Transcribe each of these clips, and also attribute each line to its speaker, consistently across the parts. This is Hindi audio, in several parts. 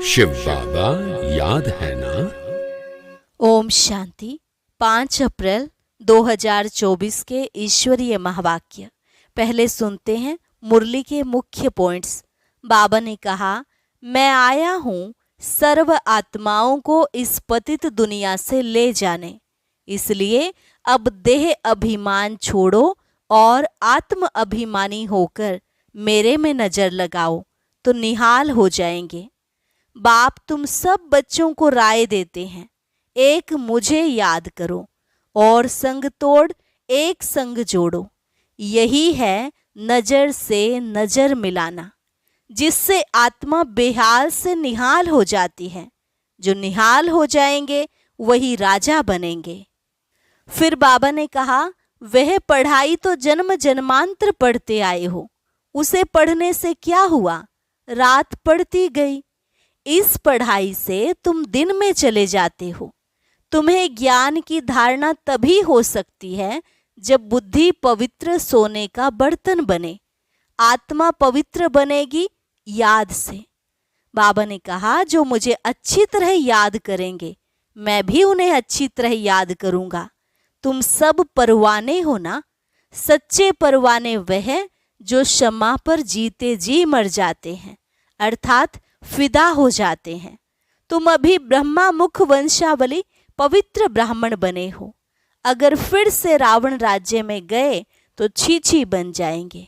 Speaker 1: शिव बाबा याद है ना।
Speaker 2: ओम शांति। 5 अप्रैल 2024 के ईश्वरीय महावाक्य। पहले सुनते हैं मुरली के मुख्य पॉइंट्स। बाबा ने कहा, मैं आया हूँ सर्व आत्माओं को इस पतित दुनिया से ले जाने, इसलिए अब देह अभिमान छोड़ो और आत्म अभिमानी होकर मेरे में नजर लगाओ तो निहाल हो जाएंगे। बाप तुम सब बच्चों को राय देते हैं, एक मुझे याद करो और संग तोड़ एक संग जोड़ो। यही है नजर से नजर मिलाना, जिससे आत्मा बेहाल से निहाल हो जाती है। जो निहाल हो जाएंगे वही राजा बनेंगे। फिर बाबा ने कहा, वह पढ़ाई तो जन्म जन्मांतर पढ़ते आए हो, उसे पढ़ने से क्या हुआ, रात पढ़ती गई। इस पढ़ाई से तुम दिन में चले जाते हो। तुम्हें ज्ञान की धारणा तभी हो सकती है जब बुद्धि पवित्र सोने का बर्तन बने। आत्मा पवित्र बनेगी याद से। बाबा ने कहा, जो मुझे अच्छी तरह याद करेंगे मैं भी उन्हें अच्छी तरह याद करूंगा। तुम सब परवाने हो ना। सच्चे परवाने वह जो क्षमा पर जीते जी मर जाते हैं, अर्थात फिदा हो जाते हैं। तुम अभी ब्रह्मा मुख वंशावली पवित्र ब्राह्मण बने हो। अगर फिर से रावण राज्य में गए तो छीछी बन जाएंगे।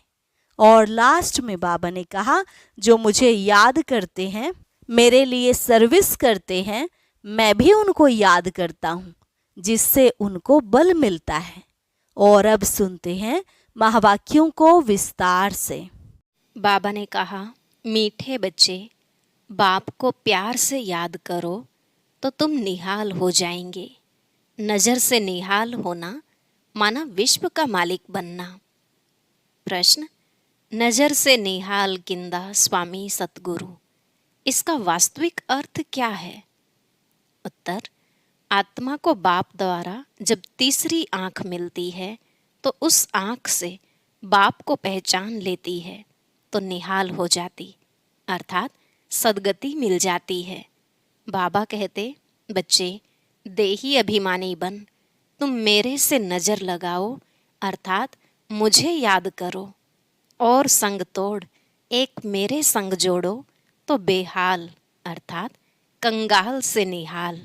Speaker 2: और लास्ट में बाबा ने कहा, जो मुझे याद करते हैं, मेरे लिए सर्विस करते हैं, मैं भी उनको याद करता हूँ, जिससे उनको बल मिलता है। और अब सुनते हैं महावाक्यों को विस्तार से।
Speaker 3: बाबा ने कहा, मीठे बच्चे, बाप को प्यार से याद करो तो तुम निहाल हो जाएंगे। नज़र से निहाल होना माना विश्व का मालिक बनना। प्रश्न, नज़र से निहाल किंदा स्वामी सतगुरु, इसका वास्तविक अर्थ क्या है? उत्तर, आत्मा को बाप द्वारा जब तीसरी आँख मिलती है तो उस आँख से बाप को पहचान लेती है तो निहाल हो जाती, अर्थात सद्गति मिल जाती है। बाबा कहते, बच्चे देही अभिमानी बन, तुम मेरे से नजर लगाओ, अर्थात मुझे याद करो और संग तोड़ एक मेरे संग जोड़ो तो बेहाल अर्थात कंगाल से निहाल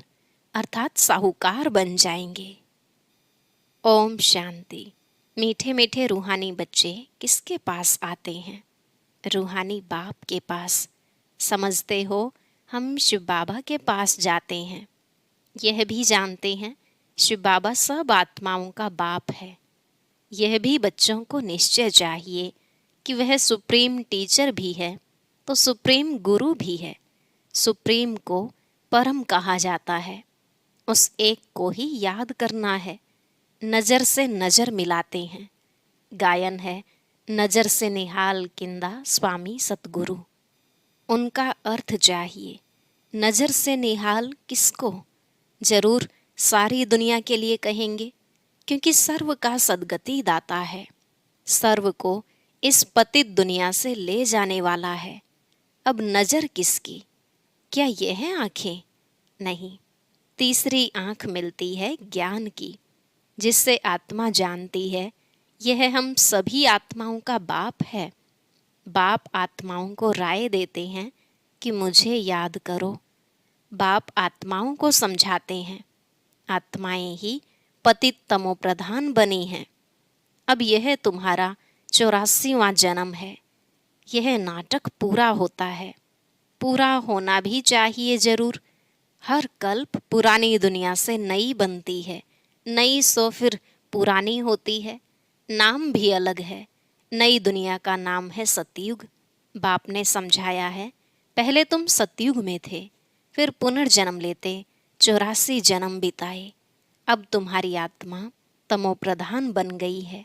Speaker 3: अर्थात साहूकार बन जाएंगे। ओम शांति। मीठे मीठे रूहानी बच्चे किसके पास आते हैं? रूहानी बाप के पास। समझते हो, हम शिव बाबा के पास जाते हैं। यह भी जानते हैं शिव बाबा सब आत्माओं का बाप है। यह भी बच्चों को निश्चय चाहिए कि वह सुप्रीम टीचर भी है तो सुप्रीम गुरु भी है। सुप्रीम को परम कहा जाता है, उस एक को ही याद करना है। नज़र से नज़र मिलाते हैं। गायन है, नज़र से निहाल किंदा स्वामी सतगुरु। उनका अर्थ चाहिए, नज़र से निहाल किसको? जरूर सारी दुनिया के लिए कहेंगे, क्योंकि सर्व का सद्गति दाता है, सर्व को इस पतित दुनिया से ले जाने वाला है। अब नज़र किसकी? क्या यह है आँखें? नहीं, तीसरी आँख मिलती है ज्ञान की, जिससे आत्मा जानती है यह हम सभी आत्माओं का बाप है। बाप आत्माओं को राय देते हैं कि मुझे याद करो। बाप आत्माओं को समझाते हैं, आत्माएं ही पतित तमो प्रधान बनी हैं। अब यह तुम्हारा 84वां जन्म है। यह नाटक पूरा होता है, पूरा होना भी चाहिए जरूर। हर कल्प पुरानी दुनिया से नई बनती है, नई सो फिर पुरानी होती है। नाम भी अलग है। नई दुनिया का नाम है सतयुग। बाप ने समझाया है, पहले तुम सतयुग में थे, फिर पुनर्जन्म लेते 84 जन्म बिताए। अब तुम्हारी आत्मा तमो प्रधान बन गई है।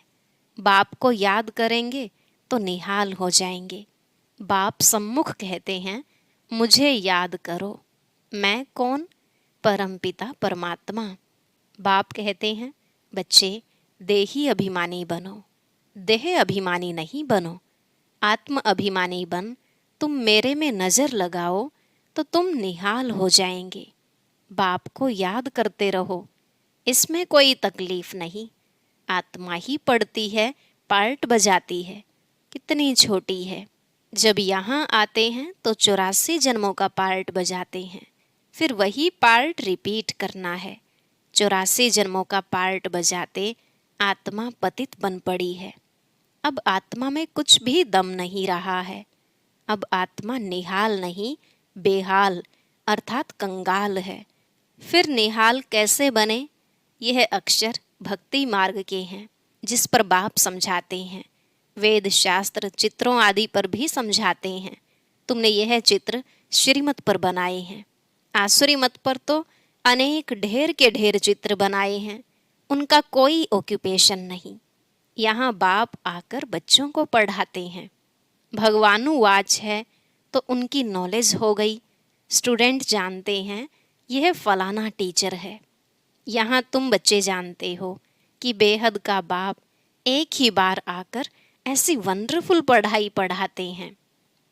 Speaker 3: बाप को याद करेंगे तो निहाल हो जाएंगे। बाप सम्मुख कहते हैं, मुझे याद करो। मैं कौन? परमपिता परमात्मा। बाप कहते हैं, बच्चे देही अभिमानी बनो, देह अभिमानी नहीं बनो। आत्म अभिमानी बन, तुम मेरे में नज़र लगाओ, तो तुम निहाल हो जाएंगे। बाप को याद करते रहो, इसमें कोई तकलीफ नहीं। आत्मा ही पढ़ती है, पार्ट बजाती है, कितनी छोटी है। जब यहाँ आते हैं तो 84 जन्मों का पार्ट बजाते हैं, फिर वही पार्ट रिपीट करना है। 84 जन्मों का पार्ट बजाते आत्मा पतित बन पड़ी है। अब आत्मा में कुछ भी दम नहीं रहा है। अब आत्मा निहाल नहीं, बेहाल अर्थात कंगाल है। फिर निहाल कैसे बने? यह अक्षर भक्ति मार्ग के हैं, जिस पर बाप समझाते हैं। वेद शास्त्र चित्रों आदि पर भी समझाते हैं। तुमने यह चित्र श्रीमत पर बनाए हैं, आसुरी मत पर तो अनेक ढेर के ढेर चित्र बनाए हैं। उनका कोई ऑक्यूपेशन नहीं। यहाँ बाप आकर बच्चों को पढ़ाते हैं। भगवानुवाच है तो उनकी नॉलेज हो गई। स्टूडेंट जानते हैं यह फलाना टीचर है। यहाँ तुम बच्चे जानते हो कि बेहद का बाप एक ही बार आकर ऐसी वंडरफुल पढ़ाई पढ़ाते हैं।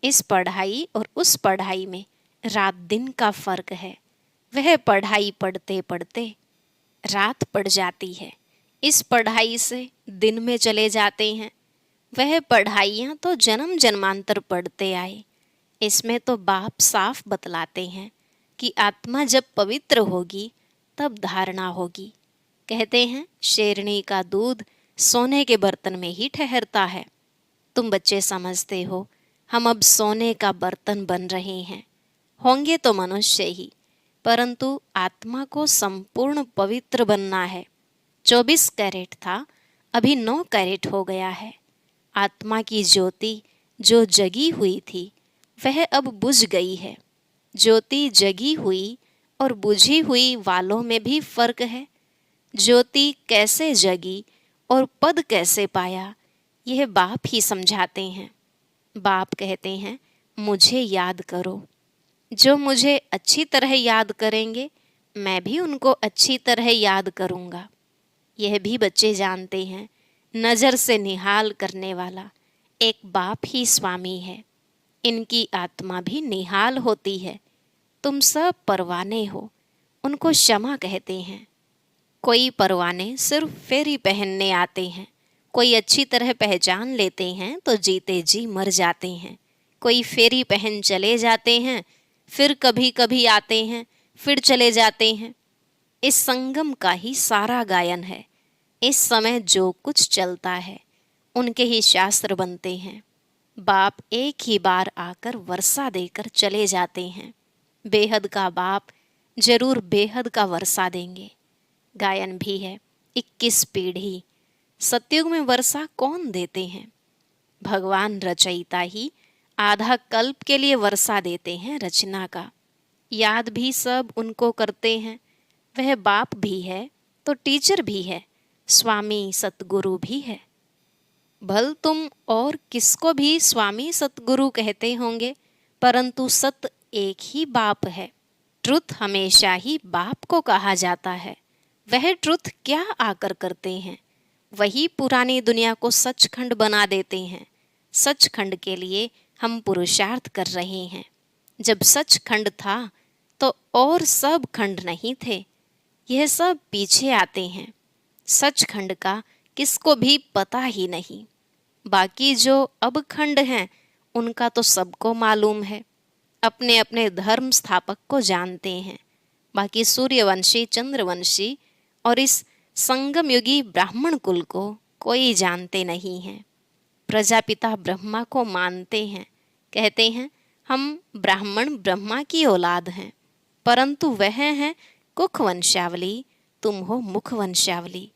Speaker 3: इस पढ़ाई और उस पढ़ाई में रात दिन का फर्क है। वह पढ़ाई पढ़ते पढ़ते रात पड़ जाती है, इस पढ़ाई से दिन में चले जाते हैं। वह पढ़ाइयाँ तो जन्म जन्मांतर पढ़ते आए। इसमें तो बाप साफ बतलाते हैं कि आत्मा जब पवित्र होगी तब धारणा होगी। कहते हैं शेरनी का दूध सोने के बर्तन में ही ठहरता है। तुम बच्चे समझते हो हम अब सोने का बर्तन बन रहे हैं। होंगे तो मनुष्य ही, परंतु आत्मा को संपूर्ण पवित्र बनना है। 24 कैरेट था, अभी 9 कैरेट हो गया है। आत्मा की ज्योति जो जगी हुई थी वह अब बुझ गई है। ज्योति जगी हुई और बुझी हुई वालों में भी फर्क है। ज्योति कैसे जगी और पद कैसे पाया, यह बाप ही समझाते हैं। बाप कहते हैं मुझे याद करो। जो मुझे अच्छी तरह याद करेंगे मैं भी उनको अच्छी तरह याद करूँगा। यह भी बच्चे जानते हैं नज़र से निहाल करने वाला एक बाप ही स्वामी है। इनकी आत्मा भी निहाल होती है। तुम सब परवाने हो, उनको क्षमा कहते हैं। कोई परवाने सिर्फ फेरी पहनने आते हैं, कोई अच्छी तरह पहचान लेते हैं तो जीते जी मर जाते हैं। कोई फेरी पहन चले जाते हैं, फिर कभी कभी आते हैं, फिर चले जाते हैं। इस संगम का ही सारा गायन है। इस समय जो कुछ चलता है उनके ही शास्त्र बनते हैं। बाप एक ही बार आकर वर्षा देकर चले जाते हैं। बेहद का बाप जरूर बेहद का वर्षा देंगे। गायन भी है 21 पीढ़ी। सतयुग में वर्षा कौन देते हैं? भगवान रचयिता ही आधा कल्प के लिए वर्षा देते हैं रचना का। याद भी सब उनको करते हैं। वह बाप भी है तो टीचर भी है, स्वामी सतगुरु भी है। भल तुम और किसको भी स्वामी सतगुरु कहते होंगे, परंतु सत एक ही बाप है। ट्रुथ हमेशा ही बाप को कहा जाता है। वह ट्रुथ क्या आकर करते हैं? वही पुरानी दुनिया को सचखंड बना देते हैं। सचखंड के लिए हम पुरुषार्थ कर रहे हैं। जब सचखंड था तो और सब खंड नहीं थे, यह सब पीछे आते हैं। सचखंड का किसको भी पता ही नहीं। बाकी जो अब खंड हैं उनका तो सबको मालूम है, अपने अपने धर्म स्थापक को जानते हैं। बाकी सूर्यवंशी, चंद्रवंशी और इस संगम युगी ब्राह्मण कुल को कोई जानते नहीं हैं। प्रजापिता ब्रह्मा को मानते हैं, कहते हैं हम ब्राह्मण ब्रह्मा की औलाद हैं, परंतु वह हैं कुख वंशावली, तुम हो मुख वंशावली।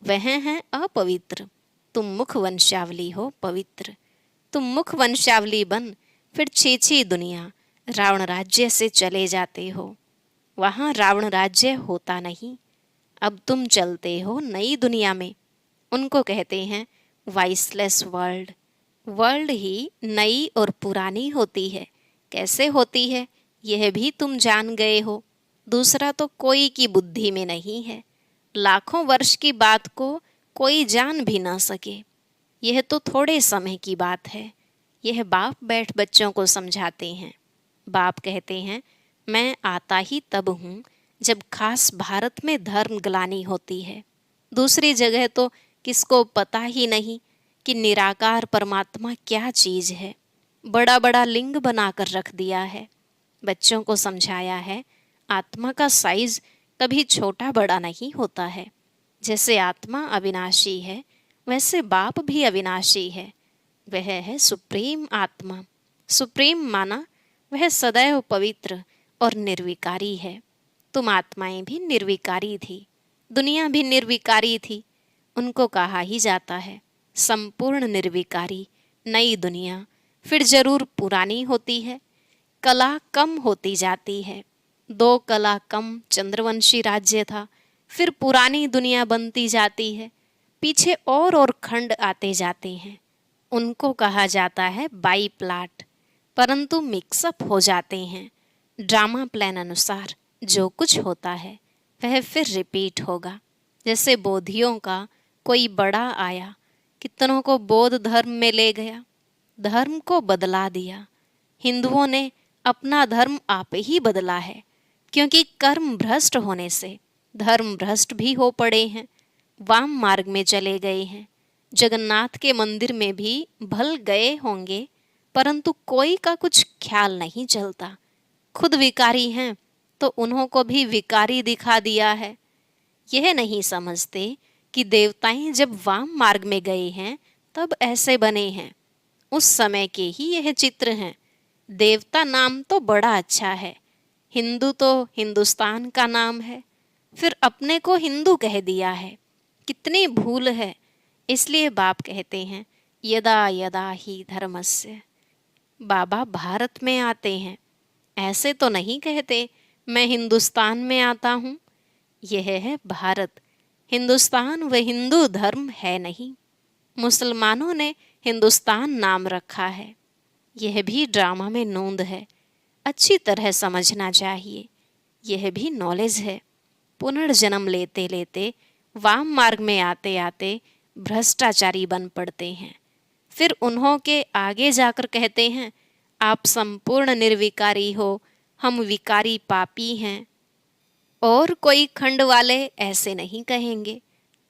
Speaker 3: वह हैं अपवित्र, तुम मुख वंशावली हो पवित्र। तुम मुख वंशावली बन फिर छीछी दुनिया रावण राज्य से चले जाते हो। वहाँ रावण राज्य होता नहीं। अब तुम चलते हो नई दुनिया में। उनको कहते हैं वाइसलेस वर्ल्ड। वर्ल्ड ही नई और पुरानी होती है। कैसे होती है यह भी तुम जान गए हो। दूसरा तो कोई की बुद्धि में नहीं है। लाखों वर्ष की बात को कोई जान भी ना सके। यह तो थोड़े समय की बात है। यह बाप बैठ बच्चों को समझाते हैं। बाप कहते हैं मैं आता ही तब हूँ जब खास भारत में धर्म ग्लानि होती है। दूसरी जगह तो किसको पता ही नहीं कि निराकार परमात्मा क्या चीज है। बड़ा बड़ा लिंग बनाकर रख दिया है। बच्चों को समझाया है आत्मा का साइज कभी छोटा बड़ा नहीं होता है। जैसे आत्मा अविनाशी है वैसे बाप भी अविनाशी है। वह है सुप्रीम आत्मा। सुप्रीम माना वह सदैव पवित्र और निर्विकारी है। तुम आत्माएं भी निर्विकारी थी, दुनिया भी निर्विकारी थी। उनको कहा ही जाता है संपूर्ण निर्विकारी। नई दुनिया फिर जरूर पुरानी होती है। कला कम होती जाती है। 2 कला कम चंद्रवंशी राज्य था, फिर पुरानी दुनिया बनती जाती है। पीछे और खंड आते जाते हैं। उनको कहा जाता है बाई प्लाट, परंतु मिक्सअप हो जाते हैं। ड्रामा प्लान अनुसार जो कुछ होता है वह फिर रिपीट होगा। जैसे बोधियों का कोई बड़ा आया, कितनों को बौद्ध धर्म में ले गया, धर्म को बदला दिया। हिंदुओं ने अपना धर्म आप ही बदला है, क्योंकि कर्म भ्रष्ट होने से धर्म भ्रष्ट भी हो पड़े हैं, वाम मार्ग में चले गए हैं। जगन्नाथ के मंदिर में भी भल गए होंगे, परंतु कोई का कुछ ख्याल नहीं चलता। खुद विकारी हैं तो उन्हों को भी विकारी दिखा दिया है। यह नहीं समझते कि देवताएं जब वाम मार्ग में गए हैं तब ऐसे बने हैं। उस समय के ही यह चित्र हैं। देवता नाम तो बड़ा अच्छा है, हिंदू तो हिंदुस्तान का नाम है, फिर अपने को हिंदू कह दिया है। कितनी भूल है। इसलिए बाप कहते हैं यदा यदा ही धर्मस्य। बाबा भारत में आते हैं, ऐसे तो नहीं कहते मैं हिंदुस्तान में आता हूँ। यह है भारत। हिंदुस्तान व हिंदू धर्म है नहीं। मुसलमानों ने हिंदुस्तान नाम रखा है। यह भी ड्रामा में नोंद है, अच्छी तरह समझना चाहिए। यह भी नॉलेज है। पुनर्जन्म लेते लेते वाम मार्ग में आते आते भ्रष्टाचारी बन पड़ते हैं। फिर उन्हों के आगे जाकर कहते हैं आप संपूर्ण निर्विकारी हो, हम विकारी पापी हैं। और कोई खंड वाले ऐसे नहीं कहेंगे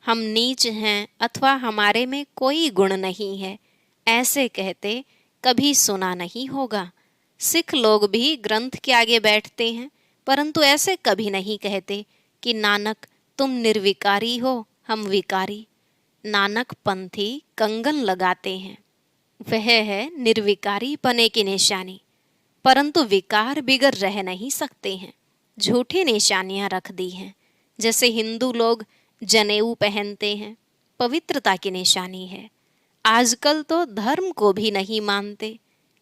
Speaker 3: हम नीच हैं अथवा हमारे में कोई गुण नहीं है, ऐसे कहते कभी सुना नहीं होगा। सिख लोग भी ग्रंथ के आगे बैठते हैं, परंतु ऐसे कभी नहीं कहते कि नानक तुम निर्विकारी हो, हम विकारी। नानक पंथी कंगन लगाते हैं, वह है निर्विकारी पने की निशानी, परंतु विकार बिगर रह नहीं सकते हैं। झूठी निशानियां रख दी हैं। जैसे हिंदू लोग जनेऊ पहनते हैं, पवित्रता की निशानी है। आजकल तो धर्म को भी नहीं मानते।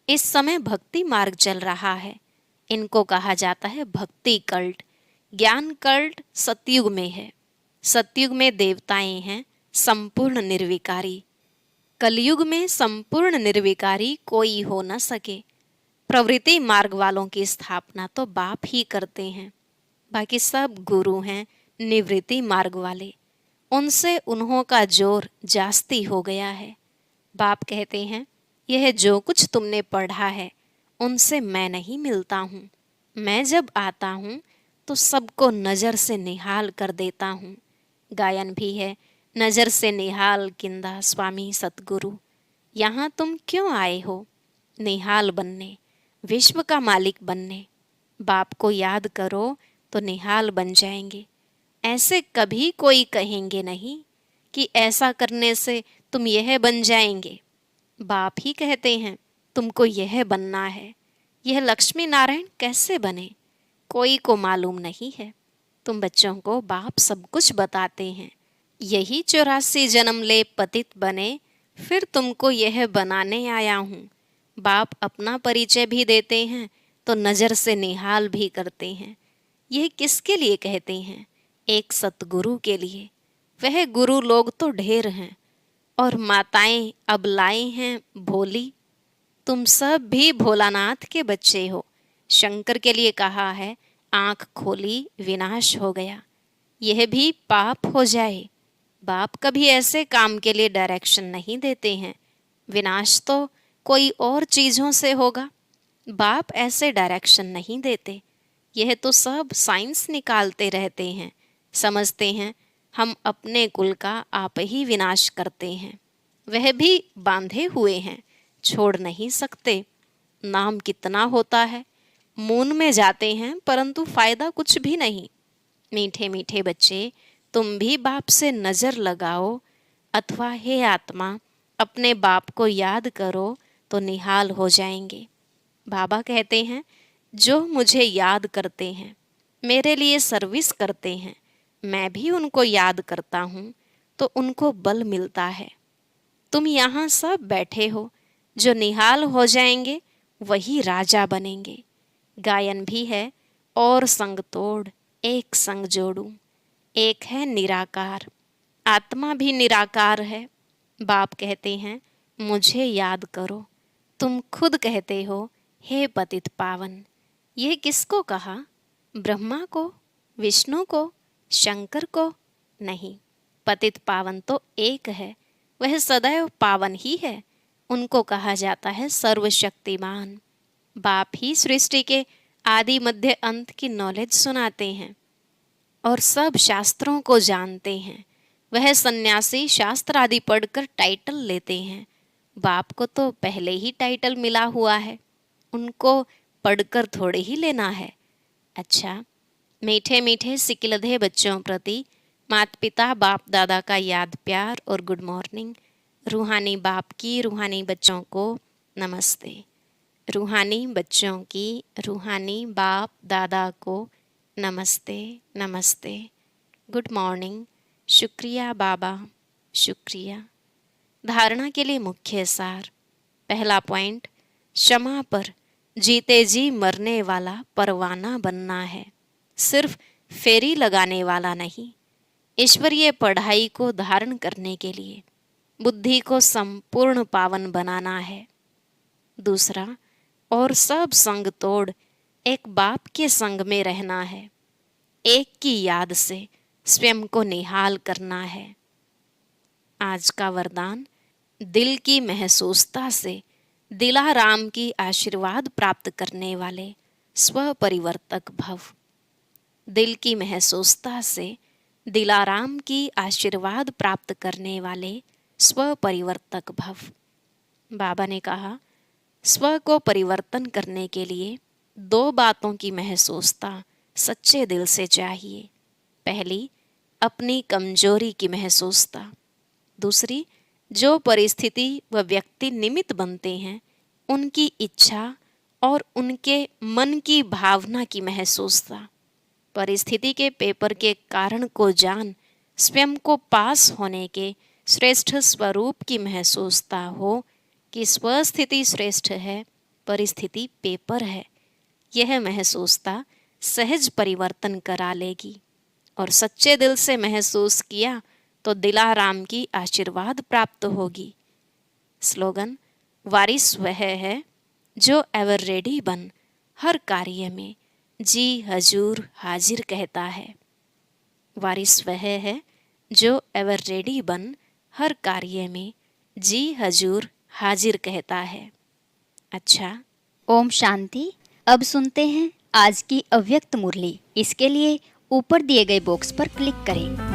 Speaker 3: इस समय भक्ति मार्ग चल रहा है। इनको कहा जाता है भक्ति कल्ट। ज्ञान कल्ट सतयुग में है। सतयुग में देवताएं हैं संपूर्ण निर्विकारी। कलयुग में संपूर्ण निर्विकारी कोई हो न सके। प्रवृत्ति मार्ग वालों की स्थापना तो बाप ही करते हैं, बाकी सब गुरु हैं निवृत्ति मार्ग वाले। उनसे उन्हों का जोर जास्ती हो गया है। बाप कहते हैं यह जो कुछ तुमने पढ़ा है उनसे मैं नहीं मिलता हूँ। मैं जब आता हूँ तो सबको नज़र से निहाल कर देता हूँ। गायन भी है नज़र से निहाल किंदा स्वामी सतगुरु। यहाँ तुम क्यों आए हो? निहाल बनने, विश्व का मालिक बनने। बाप को याद करो तो निहाल बन जाएंगे। ऐसे कभी कोई कहेंगे नहीं कि ऐसा करने से तुम यह बन जाएंगे। बाप ही कहते हैं तुमको यह बनना है। यह लक्ष्मी नारायण कैसे बने कोई को मालूम नहीं है। तुम बच्चों को बाप सब कुछ बताते हैं। यही 84 जन्म ले पतित बने, फिर तुमको यह बनाने आया हूँ। बाप अपना परिचय भी देते हैं तो नज़र से निहाल भी करते हैं। यह किसके लिए कहते हैं? एक सतगुरु के लिए। वह गुरु लोग तो ढेर हैं और माताएं अब लाए हैं भोली। तुम सब भी भोलानाथ के बच्चे हो। शंकर के लिए कहा है आंख खोली विनाश हो गया। यह भी पाप हो जाए। बाप कभी ऐसे काम के लिए डायरेक्शन नहीं देते हैं। विनाश तो कोई और चीज़ों से होगा। बाप ऐसे डायरेक्शन नहीं देते। यह तो सब साइंस निकालते रहते हैं, समझते हैं हम अपने कुल का आप ही विनाश करते हैं। वह भी बांधे हुए हैं, छोड़ नहीं सकते। नाम कितना होता है, मून में जाते हैं परंतु फायदा कुछ भी नहीं। मीठे मीठे बच्चे, तुम भी बाप से नजर लगाओ, अथवा हे आत्मा अपने बाप को याद करो तो निहाल हो जाएंगे। बाबा कहते हैं जो मुझे याद करते हैं, मेरे लिए सर्विस करते हैं, मैं भी उनको याद करता हूँ तो उनको बल मिलता है। तुम यहाँ सब बैठे हो, जो निहाल हो जाएंगे वही राजा बनेंगे। गायन भी है, और संग तोड़ एक संग जोड़ूं। एक है निराकार, आत्मा भी निराकार है। बाप कहते हैं मुझे याद करो। तुम खुद कहते हो हे पतित पावन। यह किसको कहा? ब्रह्मा को, विष्णु को, शंकर को? नहीं, पतित पावन तो एक है, वह सदैव पावन ही है। उनको कहा जाता है सर्वशक्तिमान। बाप ही सृष्टि के आदि मध्य अंत की नॉलेज सुनाते हैं और सब शास्त्रों को जानते हैं। वह सन्यासी शास्त्र आदि पढ़कर टाइटल लेते हैं। बाप को तो पहले ही टाइटल मिला हुआ है, उनको पढ़कर थोड़े ही लेना है। अच्छा, मीठे मीठे सिकिलधे बच्चों प्रति माता पिता बाप दादा का याद प्यार और गुड मॉर्निंग। रूहानी बाप की रूहानी बच्चों को नमस्ते। रूहानी बच्चों की रूहानी बाप दादा को नमस्ते नमस्ते। Good morning. शुक्रिया बाबा, शुक्रिया। धारणा के लिए मुख्य सार। पहला पॉइंट, क्षमा पर जीते जी मरने वाला परवाना बनना है, सिर्फ फेरी लगाने वाला नहीं। ईश्वरीय पढ़ाई को धारण करने के लिए बुद्धि को संपूर्ण पावन बनाना है। दूसरा, और सब संग तोड़ एक बाप के संग में रहना है। एक की याद से स्वयं को निहाल करना है। आज का वरदान, दिल की महसूसता से दिलाराम की आशीर्वाद प्राप्त करने वाले स्वपरिवर्तक भव। दिल की महसूसता से दिलाराम की आशीर्वाद प्राप्त करने वाले स्वपरिवर्तक भव। बाबा ने कहा स्व को परिवर्तन करने के लिए दो बातों की महसूसता सच्चे दिल से चाहिए। पहली, अपनी कमजोरी की महसूसता। दूसरी, जो परिस्थिति व व्यक्ति निमित्त बनते हैं उनकी इच्छा और उनके मन की भावना की महसूसता। परिस्थिति के पेपर के कारण को जान स्वयं को पास होने के श्रेष्ठ स्वरूप की महसूसता हो कि स्वस्थिति श्रेष्ठ है, परिस्थिति पेपर है। यह महसूसता सहज परिवर्तन करा लेगी और सच्चे दिल से महसूस किया तो दिलाराम की आशीर्वाद प्राप्त होगी। स्लोगन, वारिस वह है जो एवर रेडी बन हर कार्य में जी हजूर हाजिर कहता है। वारिस वह है जो एवर रेडी बन हर कार्य में जी हजूर हाजिर कहता है। अच्छा,
Speaker 4: ओम शांति। अब सुनते हैं आज की अव्यक्त मुरली। इसके लिए ऊपर दिए गए बॉक्स पर क्लिक करें।